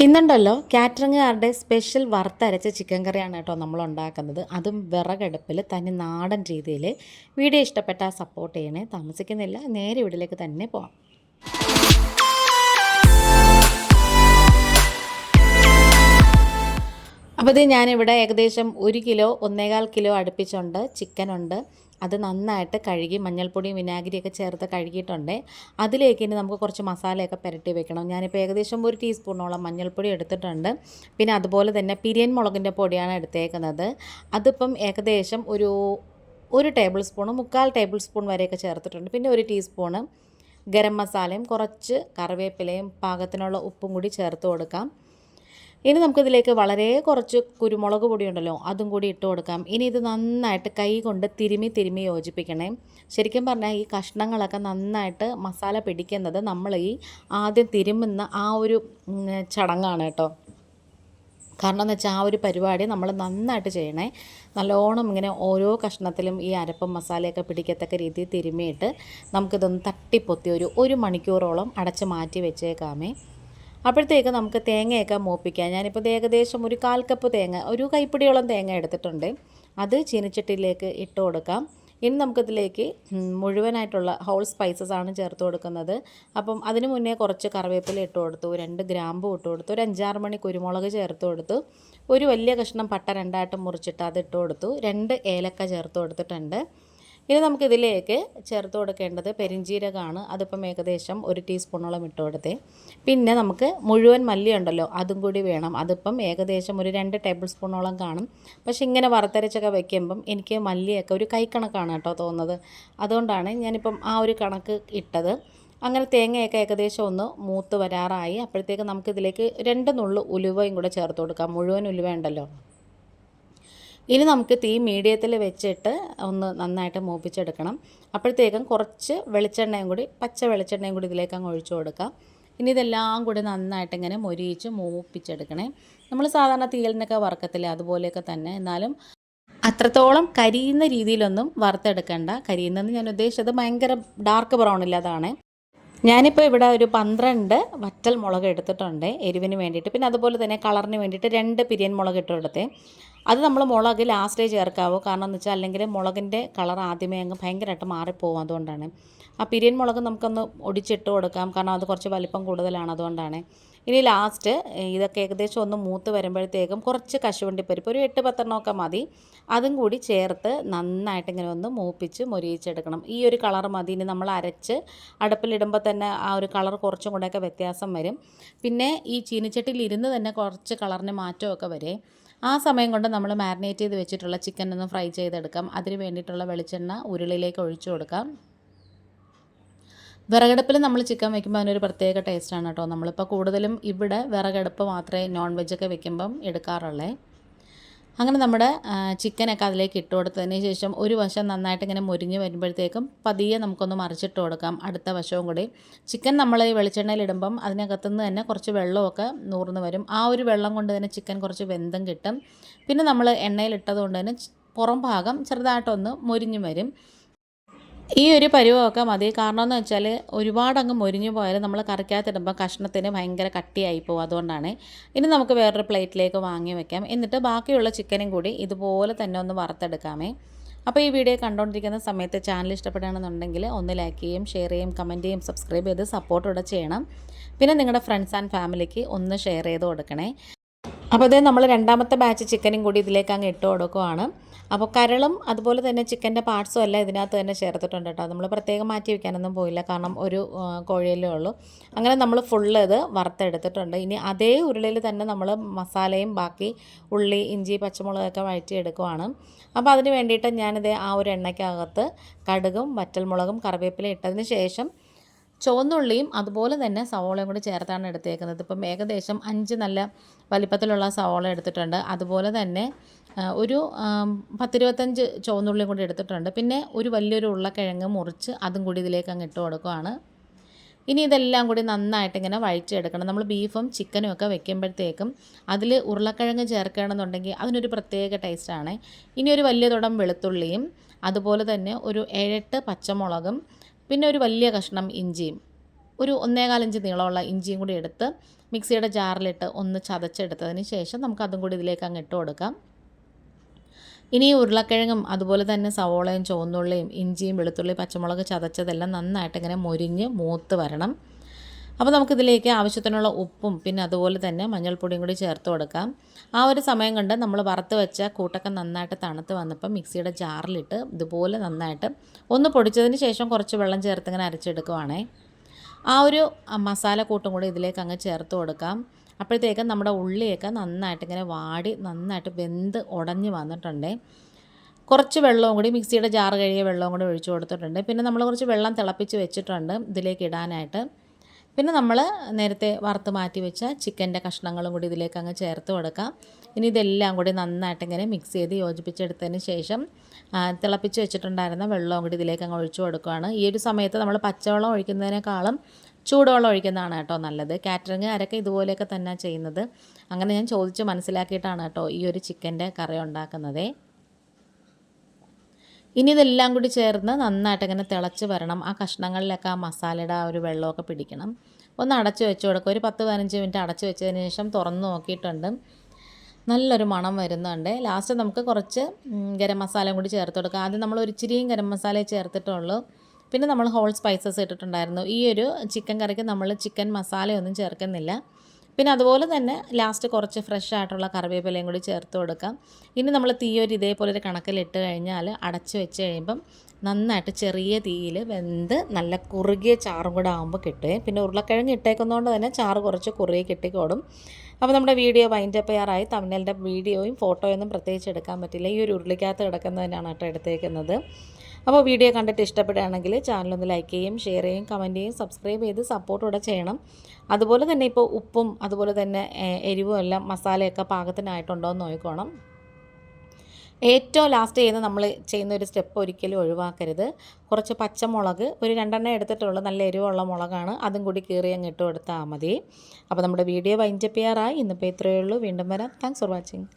ഇന്നുണ്ടല്ലോ കാറ്ററിംഗുകാരുടെ special വറുത്തരച്ച chicken കറിയാണ് കേട്ടോ നമ്മൾ ഉണ്ടാക്കുന്നത്. അതും വിറകടുപ്പിൽ തനി നാടൻ രീതിയിൽ. വീഡിയോ ഇഷ്ടപ്പെട്ടാൽ സപ്പോർട്ട് ചെയ്യണേ. താമസിക്കുന്നില്ല, നേരെ വീട്ടിലേക്ക് തന്നെ പോവാം. അപ്പോൾ ഇത് ഞാനിവിടെ ഏകദേശം 1 കിലോ 1.25 കിലോ അടുപ്പിച്ചുണ്ട് ചിക്കനുണ്ട്. അത് നന്നായിട്ട് കഴുകി മഞ്ഞൾപ്പൊടിയും വിനാഗിരിയൊക്കെ ചേർത്ത് കഴുകിയിട്ടുണ്ട്. അതിലേക്ക് ഇനി നമുക്ക് കുറച്ച് മസാലയൊക്കെ പുരട്ടി വെക്കണം. ഞാനിപ്പോൾ ഏകദേശം 1 ടീസ്പൂണോളം മഞ്ഞൾപ്പൊടി എടുത്തിട്ടുണ്ട്. പിന്നെ അതുപോലെ തന്നെ പിരിയൻ മുളകിൻ്റെ പൊടിയാണ് എടുത്തേക്കുന്നത്. അതിപ്പം ഏകദേശം ഒരു ടേബിൾ സ്പൂണ് 3/4 ടേബിൾ സ്പൂൺ വരെയൊക്കെ ചേർത്തിട്ടുണ്ട്. പിന്നെ 1 ടീസ്പൂണ് ഗരം മസാലയും കുറച്ച് കറിവേപ്പിലയും പാകത്തിനുള്ള ഉപ്പും കൂടി ചേർത്ത് കൊടുക്കാം. ഇനി നമുക്കിതിലേക്ക് വളരെ കുറച്ച് കുരുമുളക് പൊടിയുണ്ടല്ലോ, അതും കൂടി ഇട്ട് കൊടുക്കാം. ഇനി ഇത് നന്നായിട്ട് കൈ കൊണ്ട് തിരുമ്മി യോജിപ്പിക്കണേ. ശരിക്കും പറഞ്ഞാൽ ഈ കഷ്ണങ്ങളൊക്കെ നന്നായിട്ട് മസാല പിടിക്കുന്നത് നമ്മൾ ഈ ആദ്യം തിരുമുന്ന ആ ഒരു ചടങ്ങാണ് കേട്ടോ. കാരണം എന്ന് വെച്ചാൽ ആ ഒരു പരിപാടി നമ്മൾ നന്നായിട്ട് ചെയ്യണേ. നല്ലോണം ഇങ്ങനെ ഓരോ കഷ്ണത്തിലും ഈ അരപ്പും മസാലയൊക്കെ പിടിക്കത്തക്ക രീതിയിൽ തിരുമ്മിയിട്ട് നമുക്കിതൊന്ന് തട്ടിപ്പൊത്തി ഒരു മണിക്കൂറോളം അടച്ച് മാറ്റി വെച്ചേക്കാമേ. അപ്പോഴത്തേക്ക് നമുക്ക് തേങ്ങയൊക്കെ മൂപ്പിക്കാം. ഞാനിപ്പോൾ ഏകദേശം ഒരു 1/4 കപ്പ് തേങ്ങ, ഒരു കൈപ്പിടിയോളം തേങ്ങ എടുത്തിട്ടുണ്ട്. അത് ചീനിച്ചട്ടിയിലേക്ക് ഇട്ട് കൊടുക്കാം. ഇനി നമുക്കിതിലേക്ക് മുഴുവനായിട്ടുള്ള ഹോൾ സ്പൈസസ് ആണ് ചേർത്ത് കൊടുക്കുന്നത്. അപ്പം അതിന് മുന്നേ കുറച്ച് കറിവേപ്പില ഇട്ട് കൊടുത്തു, 2 ഗ്രാമ്പു ഇട്ട് കൊടുത്തു, ഒരു 5-6 മണി കുരുമുളക് ചേർത്ത് കൊടുത്തു, ഒരു വലിയ കഷ്ണം പട്ട 2ആയിട്ട് മുറിച്ചിട്ട് അത് ഇട്ട് കൊടുത്തു, 2 ഏലക്ക ചേർത്ത് കൊടുത്തിട്ടുണ്ട്. ഇനി നമുക്കിതിലേക്ക് ചേർത്ത് കൊടുക്കേണ്ടത് പെരിഞ്ജീരകമാണ്. അതിപ്പം ഏകദേശം 1 ടീസ്പൂണോളം ഇട്ട് കൊടുത്തേ. പിന്നെ നമുക്ക് മുഴുവൻ മല്ലി ഉണ്ടല്ലോ, അതും കൂടി വേണം. അതിപ്പം ഏകദേശം ഒരു 2 ടേബിൾ സ്പൂണോളം കാണും. പക്ഷെ ഇങ്ങനെ വറുത്തരച്ചൊക്കെ വയ്ക്കുമ്പം എനിക്ക് മല്ലിയൊക്കെ ഒരു കൈക്കണക്കാണ് കേട്ടോ തോന്നുന്നത്. അതുകൊണ്ടാണ് ഞാനിപ്പം ആ ഒരു കണക്ക് ഇട്ടത്. അങ്ങനെ തേങ്ങയൊക്കെ ഏകദേശം ഒന്ന് മൂത്ത് വരാറായി. അപ്പോഴത്തേക്ക് നമുക്കിതിലേക്ക് 2 നുള്ളു ഉലുവയും കൂടെ ചേർത്ത് കൊടുക്കാം. മുഴുവൻ ഉലുവ ഉണ്ടല്ലോ. ഇനി നമുക്ക് തീ മീഡിയത്തിൽ വെച്ചിട്ട് ഒന്ന് നന്നായിട്ട് മൂപ്പിച്ചെടുക്കണം. അപ്പോഴത്തേക്കും കുറച്ച് വെളിച്ചെണ്ണയും കൂടി, പച്ച വെളിച്ചെണ്ണയും കൂടി ഇതിലേക്ക് അങ്ങ് ഒഴിച്ചു കൊടുക്കാം. ഇനി ഇതെല്ലാം കൂടി നന്നായിട്ട് ഇങ്ങനെ മൊരിയിച്ച് മൂപ്പിച്ചെടുക്കണേ. നമ്മൾ സാധാരണ തീയലിനൊക്കെ വറുക്കത്തില്ല, അതുപോലെയൊക്കെ തന്നെ. എന്നാലും അത്രത്തോളം കരിയുന്ന രീതിയിലൊന്നും വറുത്തെടുക്കേണ്ട. കരിയുന്നതെന്ന് ഞാൻ ഉദ്ദേശിച്ചത് ഭയങ്കര ഡാർക്ക് ബ്രൗൺ ഇല്ലാതാണ്. ഞാനിപ്പോൾ ഇവിടെ ഒരു 12 വറ്റൽ മുളക് എടുത്തിട്ടുണ്ട് എരിവിന് വേണ്ടിയിട്ട്. പിന്നെ അതുപോലെ തന്നെ കളറിന് വേണ്ടിയിട്ട് 2 പിരിയൻ മുളക് ഇട്ട് കൊടുത്തേ. അത് നമ്മൾ മുളക് ലാസ്റ്റേ ചേർക്കാവൂ. കാരണം എന്ന് വെച്ചാൽ അല്ലെങ്കിൽ മുളകിൻ്റെ കളർ ആദ്യമേ അങ്ങ് ഭയങ്കരമായിട്ട് മാറിപ്പോകും. അതുകൊണ്ടാണ്. ആ പിരിയൻ മുളക് നമുക്കൊന്ന് ഒടിച്ചിട്ട് കൊടുക്കാം, കാരണം അത് കുറച്ച് വലിപ്പം കൂടുതലാണ്, അതുകൊണ്ടാണ്. ഇനി ലാസ്റ്റ് ഇതൊക്കെ ഏകദേശം ഒന്ന് മൂത്ത് വരുമ്പോഴത്തേക്കും കുറച്ച് കശുവണ്ടിപ്പരിപ്പ്, ഒരു 8-10 മതി, അതും കൂടി ചേർത്ത് നന്നായിട്ട് ഇങ്ങനെ ഒന്ന് മൂപ്പിച്ച് മൊരിയിച്ചെടുക്കണം. ഈ ഒരു കളർ മതി. ഇനി നമ്മൾ അരച്ച് അടുപ്പിലിടുമ്പോൾ തന്നെ ആ ഒരു കളർ കുറച്ചും കൂടെയൊക്കെ വ്യത്യാസം വരും. പിന്നെ ഈ ചീനിച്ചട്ടിയിൽ ഇരുന്ന് തന്നെ കുറച്ച് കളറിന് മാറ്റമൊക്കെ വരും. ആ സമയം കൊണ്ട് നമ്മൾ മാരിനേറ്റ് ചെയ്ത് വെച്ചിട്ടുള്ള ചിക്കൻ ഒന്ന് ഫ്രൈ ചെയ്തെടുക്കാം. അതിന് വേണ്ടിയിട്ടുള്ള വെളിച്ചെണ്ണ ഉരുളിയിലേക്ക് ഒഴിച്ചു കൊടുക്കാം. വിറകടുപ്പിൽ നമ്മൾ ചിക്കൻ വെക്കുമ്പോൾ അതിനൊരു പ്രത്യേക ടേസ്റ്റാണ് കേട്ടോ. നമ്മളിപ്പോൾ കൂടുതലും ഇവിടെ വിറകടുപ്പ് മാത്രമേ നോൺ വെജൊക്കെ വെക്കുമ്പം എടുക്കാറുള്ളേ. അങ്ങനെ നമ്മുടെ ചിക്കനൊക്കെ അതിലേക്ക് ഇട്ട് കൊടുത്തതിന് ശേഷം ഒരു വശം നന്നായിട്ട് ഇങ്ങനെ മുരിഞ്ഞ് വരുമ്പോഴത്തേക്കും പതിയെ നമുക്കൊന്ന് മറിച്ചിട്ട് കൊടുക്കാം അടുത്ത വശവും കൂടി. ചിക്കൻ നമ്മൾ ഈ വെളിച്ചെണ്ണയിലിടുമ്പം അതിനകത്തുനിന്ന് തന്നെ കുറച്ച് വെള്ളമൊക്കെ നൂർന്ന് വരും. ആ ഒരു വെള്ളം കൊണ്ട് തന്നെ ചിക്കൻ കുറച്ച് വെന്തം കിട്ടും. പിന്നെ നമ്മൾ എണ്ണയിലിട്ടത് കൊണ്ട് തന്നെ പുറം ഭാഗം ചെറുതായിട്ടൊന്ന് മുരിഞ്ഞ് വരും. ഈ ഒരു പരുവമൊക്കെ മതി. കാരണം എന്ന് വെച്ചാൽ ഒരുപാടങ്ങ് മൊരിഞ്ഞു പോയാൽ നമ്മൾ കറിക്കകത്തിടുമ്പോൾ കഷ്ണത്തിന് ഭയങ്കര കട്ടിയായി പോകും. അതുകൊണ്ടാണ്. ഇനി നമുക്ക് വേറൊരു പ്ലേറ്റിലേക്ക് വാങ്ങി വെക്കാം. എന്നിട്ട് ബാക്കിയുള്ള ചിക്കനും കൂടി ഇതുപോലെ തന്നെ ഒന്ന് വറുത്തെടുക്കാമേ. അപ്പോൾ ഈ വീഡിയോ കണ്ടുകൊണ്ടിരിക്കുന്ന സമയത്ത് ചാനൽ ഇഷ്ടപ്പെടുകയാണെന്നുണ്ടെങ്കിൽ ഒന്ന് ലൈക്ക് ചെയ്യും, ഷെയർ ചെയ്യും, കമൻറ്റ് ചെയ്യും, സബ്സ്ക്രൈബ് ചെയ്ത് സപ്പോർട്ടോടെ ചെയ്യണം. പിന്നെ നിങ്ങളുടെ ഫ്രണ്ട്സ് ആൻഡ് ഫാമിലിക്ക് ഒന്ന് ഷെയർ ചെയ്ത് കൊടുക്കണേ. അപ്പോൾ ഇത് നമ്മൾ രണ്ടാമത്തെ ബാച്ച് ചിക്കനും കൂടി ഇതിലേക്ക് അങ്ങ് ഇട്ട് കൊടുക്കുവാണ്. അപ്പോൾ കരളും അതുപോലെ തന്നെ ചിക്കൻ്റെ പാർട്സും എല്ലാം ഇതിനകത്ത് തന്നെ ചേർത്തിട്ടുണ്ട് കേട്ടോ. നമ്മൾ പ്രത്യേകം മാറ്റി വയ്ക്കാനൊന്നും പോയില്ല, കാരണം ഒരു കോഴിയല്ലേ ഉള്ളൂ. അങ്ങനെ നമ്മൾ ഫുള്ള് ഇത് വറുത്തെടുത്തിട്ടുണ്ട്. ഇനി അതേ ഉരുളിയിൽ തന്നെ നമ്മൾ മസാലയും ബാക്കി ഉള്ളി, ഇഞ്ചി, പച്ചമുളകൊക്കെ വഴറ്റിയെടുക്കുവാണ്. അപ്പോൾ അതിന് വേണ്ടിയിട്ട് ഞാനിത് ആ ഒരു എണ്ണയ്ക്കകത്ത് കടുകും വറ്റൽമുളകും കറിവേപ്പില ഇട്ടതിന് ശേഷം ചുവന്നുള്ളിയും അതുപോലെ തന്നെ സവോളയും കൂടി ചേർത്താണ് എടുത്തേക്കുന്നത്. ഇപ്പം ഏകദേശം 5 നല്ല വലിപ്പത്തിലുള്ള സവോള എടുത്തിട്ടുണ്ട്. അതുപോലെ തന്നെ ഒരു 10-25 ചുവന്നുള്ളിയും കൂടി എടുത്തിട്ടുണ്ട്. പിന്നെ ഒരു വലിയൊരു ഉരുളക്കിഴങ്ങ് മുറിച്ച് അതും കൂടി ഇതിലേക്ക് അങ്ങ് ഇട്ട് കൊടുക്കുകയാണ്. ഇനി ഇതെല്ലാം കൂടി നന്നായിട്ട് ഇങ്ങനെ വഴറ്റിയെടുക്കണം. നമ്മൾ ബീഫും ചിക്കനും ഒക്കെ വെക്കുമ്പോഴത്തേക്കും അതിൽ ഉരുളക്കിഴങ്ങ് ചേർക്കുകയാണെന്നുണ്ടെങ്കിൽ അതിനൊരു പ്രത്യേക ടേസ്റ്റാണ്. ഇനി ഒരു വലിയ തുടം വെളുത്തുള്ളിയും അതുപോലെ തന്നെ ഒരു 7-8 പച്ചമുളകും പിന്നെ ഒരു വലിയ കഷ്ണം ഇഞ്ചിയും ഒരു 1.25 ഇഞ്ച് നീളമുള്ള ഇഞ്ചിയും കൂടി എടുത്ത് മിക്സിയുടെ ജാറിലിട്ട് ഒന്ന് ചതച്ചെടുത്തതിന് ശേഷം നമുക്കതും കൂടി ഇതിലേക്ക് അങ്ങ് ഇട്ട് കൊടുക്കാം. ഇനി ഉരുളക്കിഴങ്ങും അതുപോലെ തന്നെ സവോളയും ചുവന്നുള്ളിയും ഇഞ്ചിയും വെളുത്തുള്ളി പച്ചമുളക് ചതച്ചതെല്ലാം നന്നായിട്ട് ഇങ്ങനെ മൊരിഞ്ഞ് മൂത്ത് വരണം. അപ്പോൾ നമുക്കിതിലേക്ക് ആവശ്യത്തിനുള്ള ഉപ്പും പിന്നെ അതുപോലെ തന്നെ മഞ്ഞൾപ്പൊടിയും കൂടി ചേർത്ത് കൊടുക്കാം. ആ ഒരു സമയം കൊണ്ട് നമ്മൾ വറുത്ത് വെച്ച കൂട്ടൊക്കെ നന്നായിട്ട് തണുത്ത് വന്നപ്പോൾ മിക്സിയുടെ ജാറിലിട്ട് ഇതുപോലെ നന്നായിട്ട് ഒന്ന് പൊടിച്ചതിന് ശേഷം കുറച്ച് വെള്ളം ചേർത്ത് ഇങ്ങനെ അരച്ചെടുക്കുവാണേ. ആ ഒരു മസാല കൂട്ടും കൂടി ഇതിലേക്ക് അങ്ങ് ചേർത്ത് കൊടുക്കാം. അപ്പോഴത്തേക്കും നമ്മുടെ ഉള്ളിയൊക്കെ നന്നായിട്ട് ഇങ്ങനെ വാടി നന്നായിട്ട് വെന്ത് ഉടഞ്ഞ് വന്നിട്ടുണ്ട്. കുറച്ച് വെള്ളവും കൂടി മിക്സിയുടെ ജാറ് കഴുകിയ വെള്ളവും കൂടി ഒഴിച്ച് കൊടുത്തിട്ടുണ്ട്. പിന്നെ നമ്മൾ കുറച്ച് വെള്ളം തിളപ്പിച്ച് വെച്ചിട്ടുണ്ട് ഇതിലേക്ക് ഇടാനായിട്ട്. പിന്നെ നമ്മൾ നേരത്തെ വറുത്ത് മാറ്റി വെച്ച ചിക്കൻ്റെ കഷ്ണങ്ങളും കൂടി ഇതിലേക്ക് അങ്ങ് ചേർത്ത് കൊടുക്കാം. ഇനി ഇതെല്ലാം കൂടി നന്നായിട്ട് ഇങ്ങനെ മിക്സ് ചെയ്ത് യോജിപ്പിച്ചെടുത്തതിന് ശേഷം തിളപ്പിച്ച് വെച്ചിട്ടുണ്ടായിരുന്ന വെള്ളവും കൂടി ഇതിലേക്ക് അങ്ങ് ഒഴിച്ചു കൊടുക്കുകയാണ്. ഈ ഒരു സമയത്ത് നമ്മൾ പച്ചവെള്ളം ഒഴിക്കുന്നതിനേക്കാളും ചൂടുവെള്ളം ഒഴിക്കുന്നതാണ് കേട്ടോ നല്ലത്. കാറ്ററിംഗുകാരൊക്കെ ഇതുപോലെയൊക്കെ തന്നെ ചെയ്യുന്നത്. അങ്ങനെ ഞാൻ ചോദിച്ച് മനസ്സിലാക്കിയിട്ടാണ് കേട്ടോ ഈ ഒരു ചിക്കൻ്റെ കറി ഉണ്ടാക്കുന്നത്. ഇനി ഇതെല്ലാം കൂടി ചേർന്ന് നന്നായിട്ട് ഇങ്ങനെ തിളച്ച് വരണം. ആ കഷ്ണങ്ങളിലൊക്കെ ആ മസാലയുടെ ആ ഒരു വെള്ളമൊക്കെ പിടിക്കണം. ഒന്ന് അടച്ച് വെച്ച് കൊടുക്കുക. ഒരു 10-15 മിനിറ്റ് അടച്ച് വെച്ചതിന് ശേഷം തുറന്ന് നോക്കിയിട്ടുണ്ട്. നല്ലൊരു മണം വരുന്നുണ്ട്. ലാസ്റ്റ് നമുക്ക് കുറച്ച് ഗരം മസാലയും കൂടി ചേർത്ത് കൊടുക്കുക. ആദ്യം നമ്മൾ ഒരു ഇച്ചിരിയും ഗരം മസാലയെ ചേർത്തിട്ടുള്ളൂ. പിന്നെ നമ്മൾ ഹോൾ സ്പൈസസ് ഇട്ടിട്ടുണ്ടായിരുന്നു. ഈ ഒരു ചിക്കൻ കറിക്ക് നമ്മൾ ചിക്കൻ മസാലയൊന്നും ചേർക്കുന്നില്ല. പിന്നെ അതുപോലെ തന്നെ ലാസ്റ്റ് കുറച്ച് ഫ്രഷ് ആയിട്ടുള്ള കറിവേപ്പിലയും കൂടി ചേർത്ത് കൊടുക്കാം. ഇനി നമ്മൾ തീയൊരു ഇതേപോലെ ഒരു കണക്കിലിട്ട് കഴിഞ്ഞാൽ അടച്ച് വെച്ച് കഴിയുമ്പം നന്നായിട്ട് ചെറിയ തീയിൽ വെന്ത് നല്ല കുറുകിയ ചാറും കൂടെ ആകുമ്പോൾ കിട്ടുകയും പിന്നെ ഉരുളക്കിഴങ്ങ് ഇട്ടേക്കുന്നതുകൊണ്ട് തന്നെ ചാറ് കുറച്ച് കുറുകി കിട്ടിക്കോടും. അപ്പോൾ നമ്മുടെ വീഡിയോ വൈൻഡപ്പ് ചെയ്യാറായി. തമിഴ്നാടിൻ്റെ വീഡിയോയും ഫോട്ടോയൊന്നും പ്രത്യേകിച്ച് എടുക്കാൻ പറ്റില്ല. ഈ ഒരു ഉരുളിക്കകത്ത് കിടക്കുന്നതിനാണ് കേട്ടോ എടുത്തേക്കുന്നത്. അപ്പോൾ വീഡിയോ കണ്ടിട്ട് ഇഷ്ടപ്പെടുകയാണെങ്കിൽ ചാനലൊന്ന് ലൈക്ക് ചെയ്യും, ഷെയർ ചെയ്യും, കമൻറ്റ് ചെയ്യും, സബ്സ്ക്രൈബ് ചെയ്ത് സപ്പോർട്ട് കൂടെ ചെയ്യണം. അതുപോലെ തന്നെ ഇപ്പോൾ ഉപ്പും അതുപോലെ തന്നെ എരിവും എല്ലാം മസാലയൊക്കെ പാകത്തിനായിട്ടുണ്ടോ എന്ന് നോക്കിക്കോണം. ഏറ്റവും ലാസ്റ്റ് ചെയ്യുന്ന നമ്മൾ ചെയ്യുന്ന ഒരു സ്റ്റെപ്പ് ഒരിക്കലും ഒഴിവാക്കരുത്. കുറച്ച് പച്ചമുളക് ഒരു 2 എടുത്തിട്ടുള്ള നല്ല എരിവുള്ള മുളകാണ്, അതും കൂടി കീറി അങ്ങ് ഇട്ട് കൊടുത്താൽ മതി. അപ്പോൾ നമ്മുടെ വീഡിയോ വൈൻഡപ്പ് ചെയ്യാറായി. ഇന്നിപ്പോൾ ഇത്രയേ ഉള്ളൂ. വീണ്ടും വരാം. Thanks for watching.